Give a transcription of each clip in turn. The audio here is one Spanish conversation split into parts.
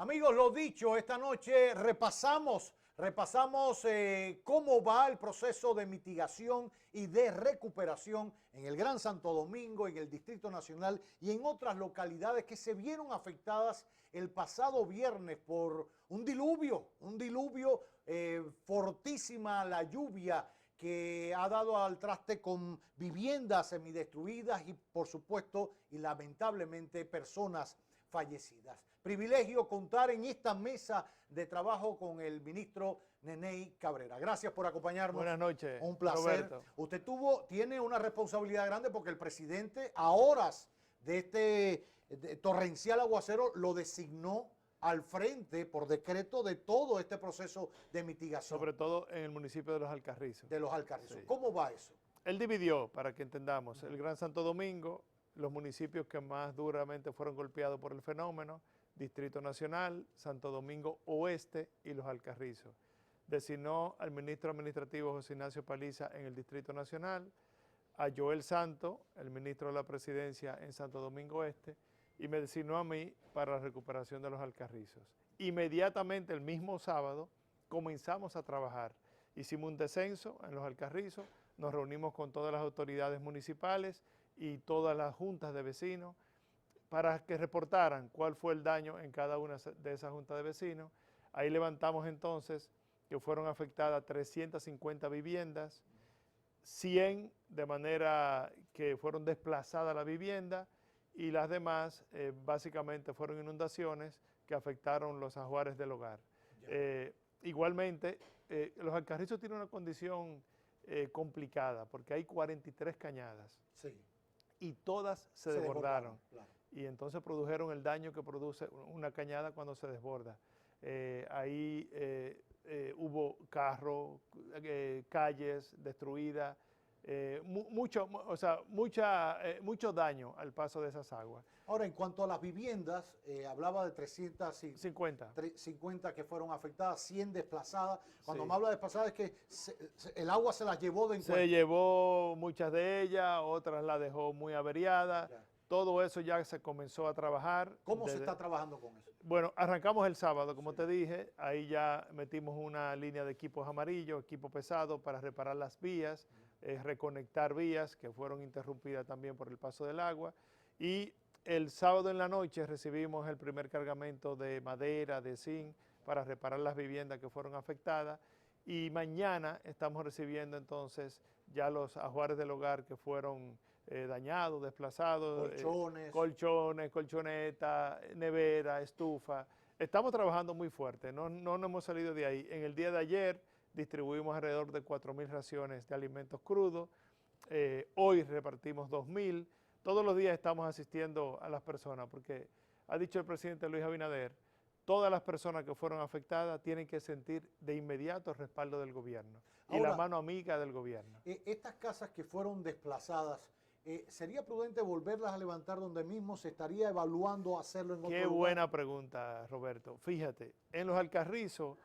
Amigos, lo dicho, esta noche repasamos cómo va el proceso de mitigación y de recuperación en el Gran Santo Domingo, en el Distrito Nacional y en otras localidades que se vieron afectadas el pasado viernes por un diluvio fortísima la lluvia que ha dado al traste con viviendas semidestruidas y, por supuesto, y lamentablemente, personas fallecidas. Privilegio contar en esta mesa de trabajo con el ministro Neney Cabrera. Gracias por acompañarnos. Buenas noches, un placer. Roberto. Usted tiene una responsabilidad grande porque el presidente, a horas de este torrencial aguacero, lo designó al frente por decreto de todo este proceso de mitigación. Sobre todo en el municipio de Los Alcarrizos. De Los Alcarrizos. Sí. ¿Cómo va eso? Él dividió, para que entendamos, el Gran Santo Domingo, los municipios que más duramente fueron golpeados por el fenómeno, Distrito Nacional, Santo Domingo Oeste y Los Alcarrizos. Designó al ministro administrativo José Ignacio Paliza en el Distrito Nacional, a Joel Santo, el ministro de la Presidencia en Santo Domingo Oeste, y me designó a mí para la recuperación de Los Alcarrizos. Inmediatamente, el mismo sábado, comenzamos a trabajar. Hicimos un descenso en Los Alcarrizos, nos reunimos con todas las autoridades municipales y todas las juntas de vecinos para que reportaran cuál fue el daño en cada una de esas juntas de vecinos. Ahí levantamos entonces que fueron afectadas 350 viviendas, 100 de manera que fueron desplazadas la vivienda y las demás básicamente fueron inundaciones que afectaron los ajuares del hogar. Igualmente, Los Alcarrizos tienen una condición complicada porque hay 43 cañadas. Sí. Y todas se desbordaron. Claro. Y entonces produjeron el daño que produce una cañada cuando se desborda. Ahí hubo carros, calles destruidas, mucho daño al paso de esas aguas. Ahora, en cuanto a las viviendas, hablaba de 350 que fueron afectadas, 100 desplazadas. Cuando me habla de desplazadas es que el agua se las llevó de encuentro. Se llevó muchas de ellas, otras las dejó muy averiadas. Ya. Todo eso ya se comenzó a trabajar. ¿Cómo se está trabajando con eso? Bueno, arrancamos el sábado, como te dije, ahí ya metimos una línea de equipos amarillos, equipo pesado para reparar las vías, reconectar vías que fueron interrumpidas también por el paso del agua. Y el sábado en la noche recibimos el primer cargamento de madera, de zinc, para reparar las viviendas que fueron afectadas. Y mañana estamos recibiendo entonces ya los ajuares del hogar que fueron dañados, desplazados. Colchones, colchonetas, nevera, estufa. Estamos trabajando muy fuerte, no nos hemos salido de ahí. En el día de ayer distribuimos alrededor de 4.000 raciones de alimentos crudos. Hoy repartimos 2.000. Todos los días estamos asistiendo a las personas porque ha dicho el presidente Luis Abinader, todas las personas que fueron afectadas tienen que sentir de inmediato el respaldo del gobierno y la mano amiga del gobierno. Estas casas que fueron desplazadas, ¿sería prudente volverlas a levantar donde mismo? ¿Se estaría evaluando hacerlo en otro lugar? Qué buena pregunta, Roberto. Fíjate, en Los Alcarrizos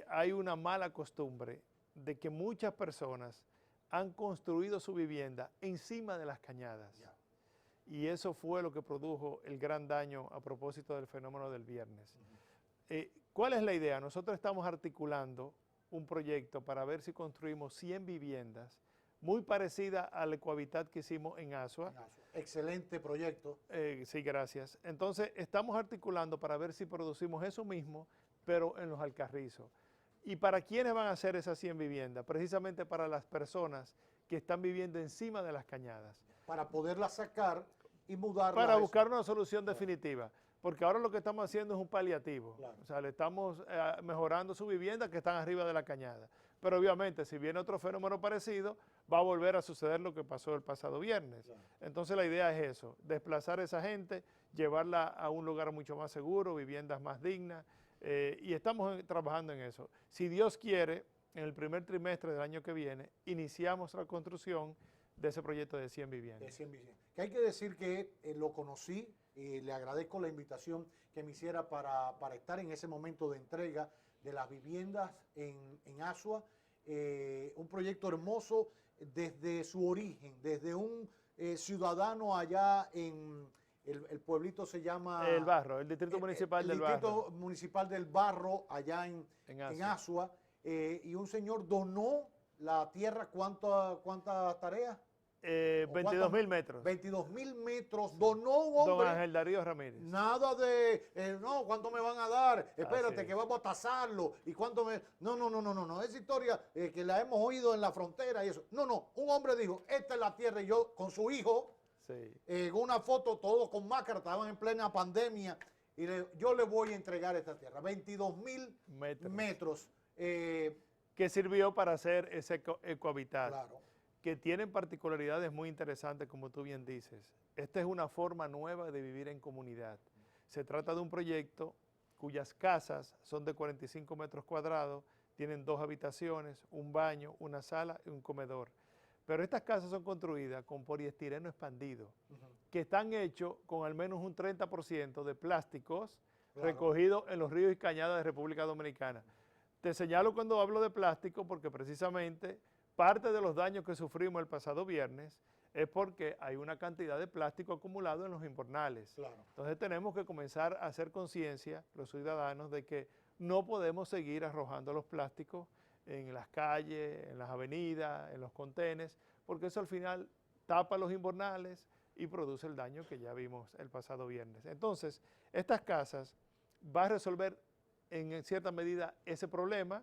hay una mala costumbre de que muchas personas han construido su vivienda encima de las cañadas. Ya. Y eso fue lo que produjo el gran daño a propósito del fenómeno del viernes. ¿Cuál es la idea? Nosotros estamos articulando un proyecto para ver si construimos 100 viviendas muy parecida al Ecohabitat que hicimos en Asua. Excelente proyecto. Sí, gracias. Entonces, estamos articulando para ver si producimos eso mismo, pero en Los Alcarrizos. ¿Y para quiénes van a hacer esas 100 viviendas? Precisamente para las personas que están viviendo encima de las cañadas. Para poderlas sacar y mudarlas. Para buscar una solución definitiva. Porque ahora lo que estamos haciendo es un paliativo. Claro. O sea, le estamos mejorando su vivienda que están arriba de la cañada. Pero obviamente, si viene otro fenómeno parecido, va a volver a suceder lo que pasó el pasado viernes. Claro. Entonces la idea es eso, desplazar a esa gente, llevarla a un lugar mucho más seguro, viviendas más dignas, y estamos trabajando en eso. Si Dios quiere, en el primer trimestre del año que viene, iniciamos la construcción de ese proyecto de 100 viviendas. De 100 viviendas. Que hay que decir que lo conocí y le agradezco la invitación que me hiciera para estar en ese momento de entrega de las viviendas en Asua. Un proyecto hermoso desde su origen, desde un ciudadano allá en el pueblito se llama... El Barro, el Distrito Municipal del Barro. El Distrito Municipal del Barro, allá en Asua. Y un señor donó la tierra, ¿cuántas tareas? 22.000 metros. 22.000 metros, donó un hombre. Don Ángel Darío Ramírez. Nada de, no, ¿cuánto me van a dar? Espérate, que vamos a tasarlo. ¿Y cuánto me...? No. Esa historia que la hemos oído en la frontera y eso. No, un hombre dijo, esta es la tierra, y yo con su hijo, una foto, todos con máscara, estaban en plena pandemia, y yo le voy a entregar esta tierra, 22.000 metros. Que sirvió para hacer ese ecohabitat. Claro. Que tienen particularidades muy interesantes, como tú bien dices. Esta es una forma nueva de vivir en comunidad. Se trata de un proyecto cuyas casas son de 45 metros cuadrados, tienen 2 habitaciones, un baño, una sala y un comedor. Pero estas casas son construidas con poliestireno expandido, que están hechos con al menos un 30% de plásticos recogidos en los ríos y cañadas de República Dominicana. Te señalo cuando hablo de plástico porque precisamente parte de los daños que sufrimos el pasado viernes es porque hay una cantidad de plástico acumulado en los invernales. Claro. Entonces tenemos que comenzar a hacer conciencia, los ciudadanos, de que no podemos seguir arrojando los plásticos en las calles, en las avenidas, en los contenes, porque eso al final tapa los invernales y produce el daño que ya vimos el pasado viernes. Entonces, estas casas van a resolver en cierta medida ese problema.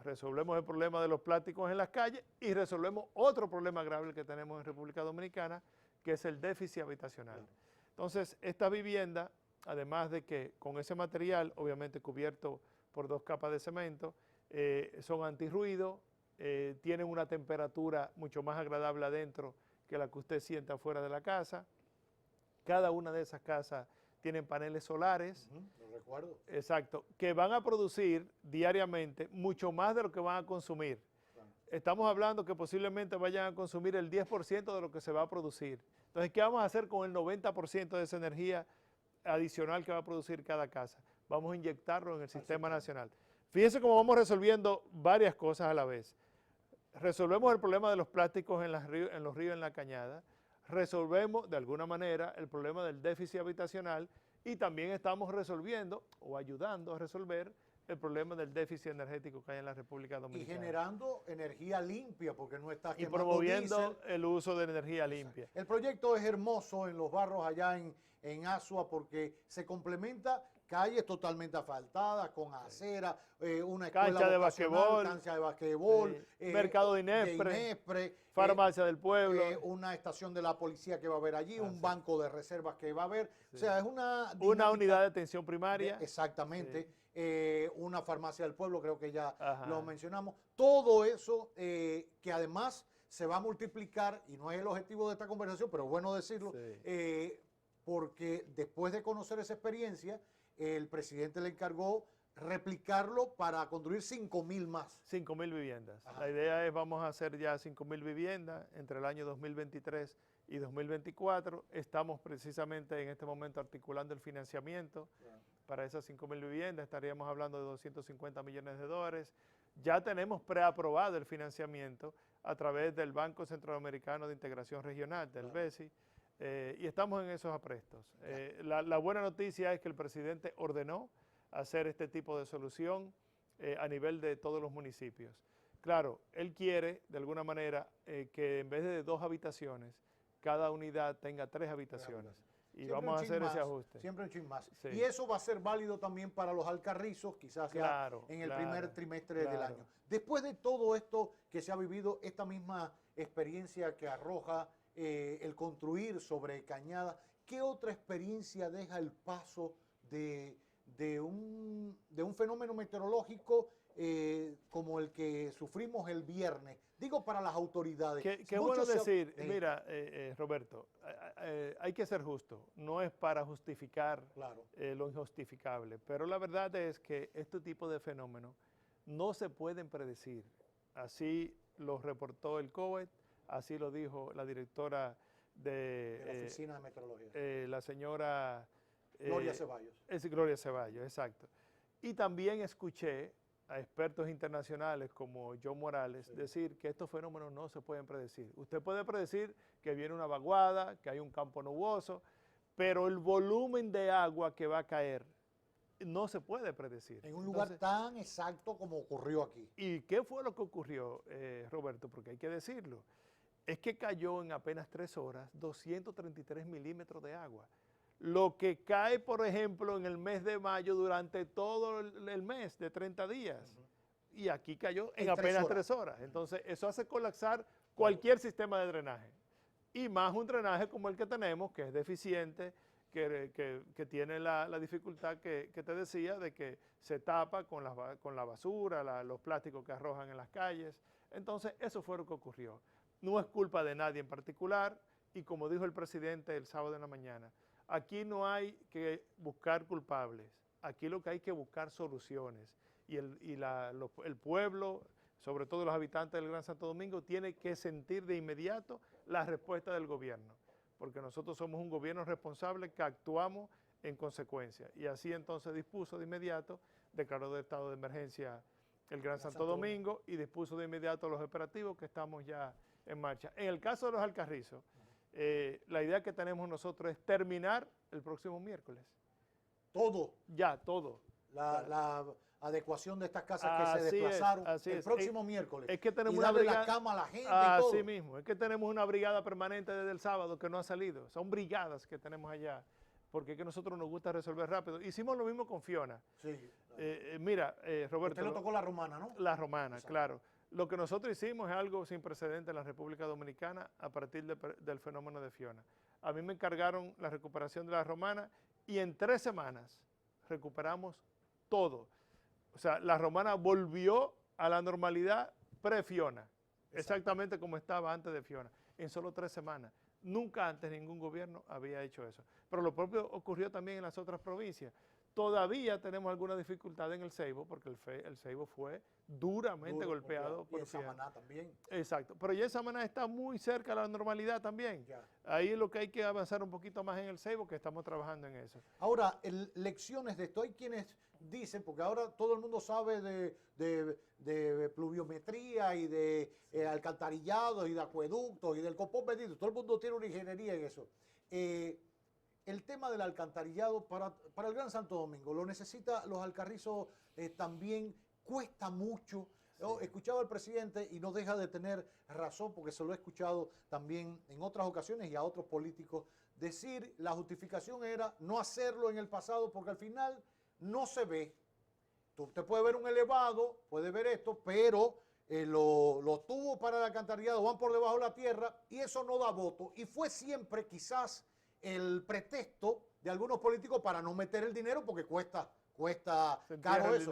Resolvemos el problema de los plásticos en las calles y resolvemos otro problema grave que tenemos en República Dominicana, que es el déficit habitacional. Entonces, esta vivienda, además de que con ese material, obviamente cubierto por 2 capas de cemento, son antirruido, tienen una temperatura mucho más agradable adentro que la que usted sienta fuera de la casa. Cada una de esas casas tienen paneles solares. Lo recuerdo. Exacto, que van a producir diariamente mucho más de lo que van a consumir. Claro. Estamos hablando que posiblemente vayan a consumir el 10% de lo que se va a producir. Entonces, ¿qué vamos a hacer con el 90% de esa energía adicional que va a producir cada casa? Vamos a inyectarlo en el sistema nacional. Fíjense cómo vamos resolviendo varias cosas a la vez. Resolvemos el problema de los plásticos en los ríos, en la cañada. Resolvemos de alguna manera el problema del déficit habitacional y también estamos resolviendo o ayudando a resolver el problema del déficit energético que hay en la República Dominicana. Y generando energía limpia, porque no está quemando promoviendo diésel, el uso de energía limpia. El proyecto es hermoso en los barrios allá en Asua porque se complementa calles totalmente asfaltadas, con acera, una escuela cancha de basquetbol, cancha de basquetbol, mercado de Inespre, farmacia del pueblo, una estación de la policía que va a haber allí, un banco de reservas que va a haber. O sea, es una unidad de atención primaria. Exactamente. Una farmacia del pueblo, creo que ya lo mencionamos. Todo eso que además se va a multiplicar, y no es el objetivo de esta conversación, pero es bueno decirlo, porque después de conocer esa experiencia, el presidente le encargó replicarlo para construir 5.000 más. 5.000 viviendas. La idea es, vamos a hacer ya 5.000 viviendas entre el año 2023 y 2024. Estamos precisamente en este momento articulando el financiamiento para esas 5.000 viviendas. Estaríamos hablando de 250 millones de dólares. Ya tenemos preaprobado el financiamiento a través del Banco Centroamericano de Integración Regional, del BESI, y estamos en esos aprestos. La buena noticia es que el presidente ordenó hacer este tipo de solución a nivel de todos los municipios. Claro, él quiere, de alguna manera, que en vez de 2 habitaciones, cada unidad tenga 3 habitaciones. Y siempre vamos a hacer ese ajuste. Siempre un chin más. Sí. Y eso va a ser válido también para los Alcarrizos, quizás ya en el primer trimestre del año. Después de todo esto que se ha vivido, esta misma experiencia que arroja el construir sobre cañada, ¿qué otra experiencia deja el paso de un fenómeno meteorológico como el que sufrimos el viernes? Digo, para las autoridades. Qué bueno decir, mira, Roberto, hay que ser justo, no es para justificar lo injustificable, pero la verdad es que este tipo de fenómenos no se pueden predecir. Así lo reportó el COET, así lo dijo la directora de la Oficina de Meteorología. La señora Gloria Ceballos. Gloria Ceballos, exacto. Y también escuché a expertos internacionales como John Morales decir que estos fenómenos no se pueden predecir. Usted puede predecir que viene una vaguada, que hay un campo nuboso, pero el volumen de agua que va a caer no se puede predecir. En un lugar tan exacto como ocurrió aquí. ¿Y qué fue lo que ocurrió, Roberto? Porque hay que decirlo. Es que cayó en apenas 3 horas 233 milímetros de agua. Lo que cae, por ejemplo, en el mes de mayo durante todo el mes de 30 días. Y aquí cayó en apenas 3 horas. Entonces, eso hace colapsar cualquier sistema de drenaje. Y más un drenaje como el que tenemos, que es deficiente, que tiene la dificultad que te decía de que se tapa con la basura, los plásticos que arrojan en las calles. Entonces, eso fue lo que ocurrió. No es culpa de nadie en particular y como dijo el presidente el sábado en la mañana, aquí no hay que buscar culpables, aquí lo que hay que buscar soluciones y el pueblo, sobre todo los habitantes del Gran Santo Domingo, tiene que sentir de inmediato la respuesta del gobierno, porque nosotros somos un gobierno responsable que actuamos en consecuencia y así entonces dispuso de inmediato, declaró de estado de emergencia el Gran Santo Domingo y dispuso de inmediato los operativos que estamos ya en marcha. En el caso de los Alcarrizos, la idea que tenemos nosotros es terminar el próximo miércoles. Todo. Ya, todo. La adecuación de estas casas que se desplazaron el próximo miércoles. Es que tenemos y darle la cama a la gente y todo. Así mismo. Es que tenemos una brigada permanente desde el sábado que no ha salido. Son brigadas que tenemos allá. Porque es que a nosotros nos gusta resolver rápido. Hicimos lo mismo con Fiona. Sí. Mira, Roberto. Usted lo tocó la romana, ¿no? La romana, claro. Lo que nosotros hicimos es algo sin precedente en la República Dominicana a partir del fenómeno de Fiona. A mí me encargaron la recuperación de la romana y en 3 semanas recuperamos todo. O sea, la romana volvió a la normalidad pre-Fiona, exactamente como estaba antes de Fiona, en solo 3 semanas. Nunca antes ningún gobierno había hecho eso. Pero lo propio ocurrió también en las otras provincias. Todavía tenemos alguna dificultad en el Ceibo, porque el Ceibo fue duramente golpeado por Samaná también. Exacto, pero ya Samaná está muy cerca de la normalidad también. Ya. Ahí es lo que hay que avanzar un poquito más en el Ceibo, que estamos trabajando en eso. Ahora, lecciones de esto, hay quienes dicen, porque ahora todo el mundo sabe de pluviometría y de alcantarillado y de acueductos y del copón bendito, todo el mundo tiene una ingeniería en eso. El tema del alcantarillado para el Gran Santo Domingo, lo necesita los Alcarrizos también, cuesta mucho. Yo escuchaba al presidente y no deja de tener razón, porque se lo he escuchado también en otras ocasiones y a otros políticos decir, la justificación era no hacerlo en el pasado porque al final no se ve. Usted puede ver un elevado, puede ver esto, pero los tubos para el alcantarillado van por debajo de la tierra y eso no da voto. Y fue siempre quizás el pretexto de algunos políticos para no meter el dinero porque cuesta caro eso.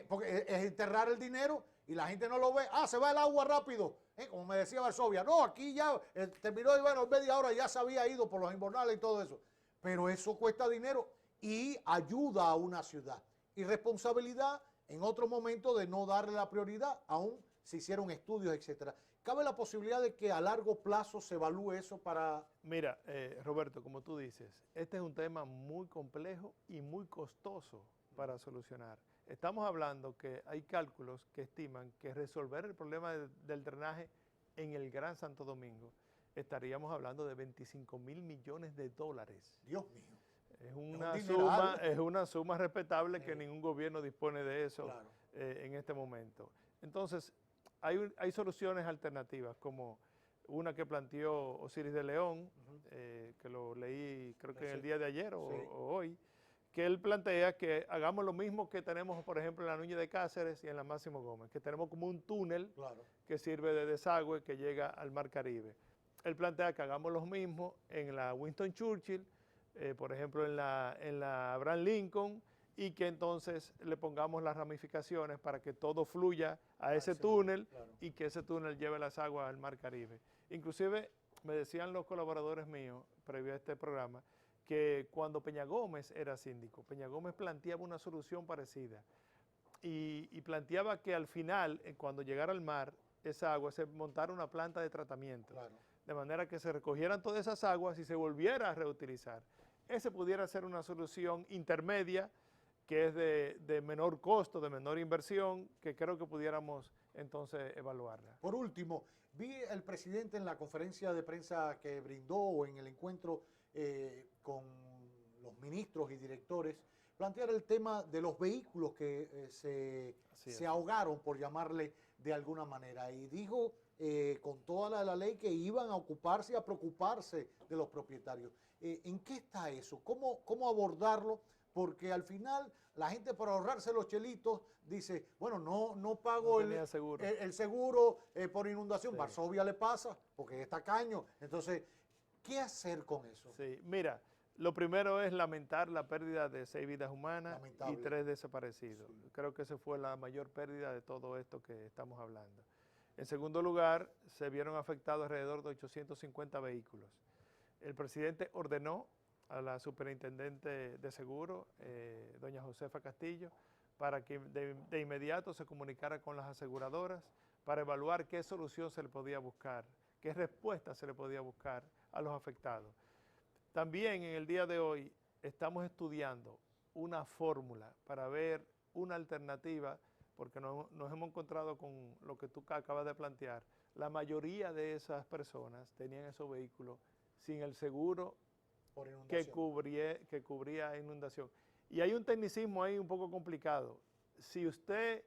Porque es enterrar el dinero y la gente no lo ve. Ah, se va el agua rápido. Como me decía Varsovia, no, aquí ya terminó y bueno, media hora ya se había ido por los invernales y todo eso. Pero eso cuesta dinero y ayuda a una ciudad. Y responsabilidad en otro momento de no darle la prioridad, aún se hicieron estudios, etcétera. ¿Cabe la posibilidad de que a largo plazo se evalúe eso para...? Mira, Roberto, como tú dices, este es un tema muy complejo y muy costoso para solucionar. Estamos hablando que hay cálculos que estiman que resolver el problema del drenaje en el Gran Santo Domingo estaríamos hablando de 25.000 millones de dólares. Dios mío. Es una suma respetable que ningún gobierno dispone de eso claro. En este momento. Entonces, hay soluciones alternativas, como una que planteó Osiris de León, que lo leí creo que el día de ayer o hoy, que él plantea que hagamos lo mismo que tenemos, por ejemplo, en la Núñez de Cáceres y en la Máximo Gómez, que tenemos como un túnel que sirve de desagüe que llega al Mar Caribe. Él plantea que hagamos lo mismo en la Winston Churchill, por ejemplo, en la Abraham Lincoln, y que entonces le pongamos las ramificaciones para que todo fluya a ese túnel y que ese túnel lleve las aguas al Mar Caribe. Inclusive me decían los colaboradores míos, previo a este programa, que cuando Peña Gómez era síndico, Peña Gómez planteaba una solución parecida y planteaba que al final, cuando llegara al mar, esa agua se montara una planta de tratamiento, de manera que se recogieran todas esas aguas y se volviera a reutilizar. Ese pudiera ser una solución intermedia, que es de menor costo, de menor inversión, que creo que pudiéramos entonces evaluarla. Por último, vi el presidente en la conferencia de prensa que brindó o en el encuentro con los ministros y directores, plantear el tema de los vehículos que se ahogaron, por llamarle de alguna manera. Y dijo con toda la ley que iban a ocuparse y a preocuparse de los propietarios. ¿En qué está eso? ¿Cómo abordarlo? Porque al final la gente, para ahorrarse los chelitos, dice, bueno, no pago el seguro por inundación. Sí. Varsovia le pasa porque es tacaño. Entonces, ¿qué hacer con eso? Sí, mira, lo primero es lamentar la pérdida de 6 vidas humanas y 3 desaparecidos. Sí. Creo que esa fue la mayor pérdida de todo esto que estamos hablando. En segundo lugar, se vieron afectados alrededor de 850 vehículos. El presidente ordenó a la superintendente de seguro, doña Josefa Castillo, para que de inmediato se comunicara con las aseguradoras para evaluar qué solución se le podía buscar, qué respuesta se le podía buscar a los afectados. También en el día de hoy estamos estudiando una fórmula para ver una alternativa, porque nos hemos encontrado con lo que tú acabas de plantear. La mayoría de esas personas tenían esos vehículos sin el seguro que cubría inundación. Y hay un tecnicismo ahí un poco complicado. Si usted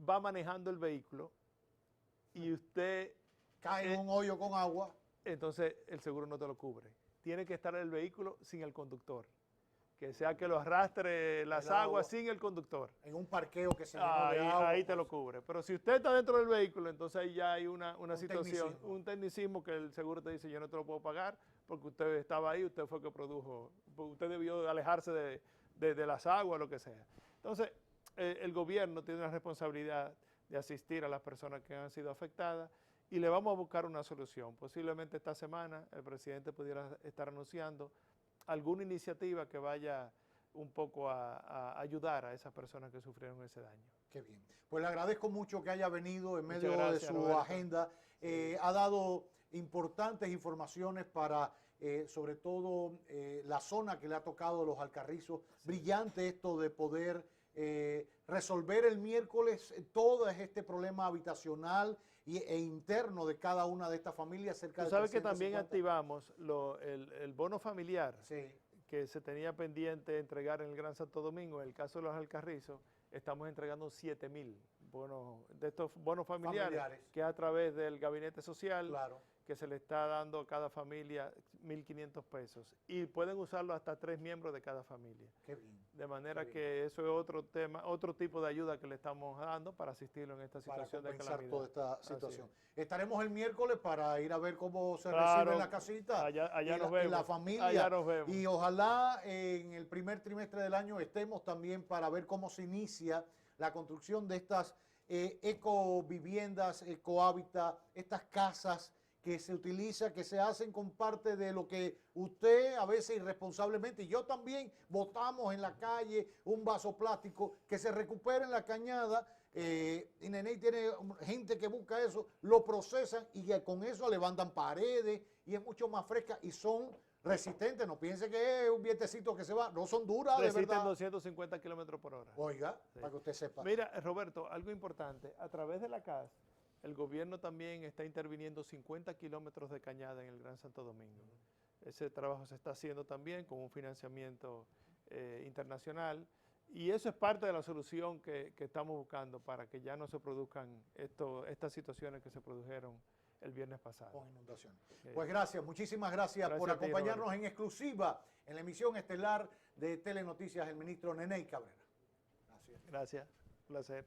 va manejando el vehículo y usted cae en un hoyo con agua, entonces el seguro no te lo cubre. Tiene que estar el vehículo sin el conductor, que sea que lo arrastre las aguas sin el conductor. En un parqueo que se llenó de agua. Ahí te lo cubre. Pero si usted está dentro del vehículo, entonces ahí ya hay una situación, un tecnicismo que el seguro te dice, yo no te lo puedo pagar porque usted estaba ahí, usted fue el que produjo, usted debió alejarse de las aguas, lo que sea. Entonces, el gobierno tiene una responsabilidad de asistir a las personas que han sido afectadas y le vamos a buscar una solución. Posiblemente esta semana el presidente pudiera estar anunciando alguna iniciativa que vaya un poco a ayudar a esas personas que sufrieron ese daño. Qué bien. Pues le agradezco mucho que haya venido en medio de su agenda. Ha dado importantes informaciones para, sobre todo, la zona que le ha tocado, los Alcarrizos. Sí. Brillante esto de poder resolver el miércoles todo este problema habitacional e interno de cada una de estas familias. Cerca de 350. ¿Sabes que también activamos el bono familiar? Sí. Que se tenía pendiente entregar en el Gran Santo Domingo? En el caso de los Alcarrizos, estamos entregando 7.000 bonos, de estos bonos familiares, que a través del Gabinete Social, claro, que se le está dando a cada familia 1.500 pesos. Y pueden usarlo hasta 3 miembros de cada familia. Qué bien. De manera que eso es otro tema, otro tipo de ayuda que le estamos dando para asistirlo en esta situación de calamidad. Toda esta situación. Estaremos el miércoles para ir a ver cómo se recibe en la casita. Allá nos vemos. Y la familia. Allá nos vemos. Y ojalá en el primer trimestre del año estemos también para ver cómo se inicia la construcción de estas ecoviviendas, ecohábitat, estas casas que se utiliza, que se hacen con parte de lo que usted a veces irresponsablemente, y yo también, botamos en la calle un vaso plástico, que se recupera en la cañada, y Neney tiene gente que busca eso, lo procesan y con eso levantan paredes y es mucho más fresca y son resistentes. No piense que es un vientecito que se va, no, son duras, de verdad. Resisten 250 kilómetros por hora. Oiga, sí, para que usted sepa. Mira, Roberto, algo importante, a través de la CAS, el gobierno también está interviniendo 50 kilómetros de cañada en el Gran Santo Domingo. Ese trabajo se está haciendo también con un financiamiento internacional y eso es parte de la solución que estamos buscando para que ya no se produzcan estas situaciones que se produjeron el viernes pasado. Con inundación. Pues gracias, muchísimas gracias por acompañarnos en exclusiva en la emisión estelar de Telenoticias, el ministro Neney Cabrera. Gracias, placer.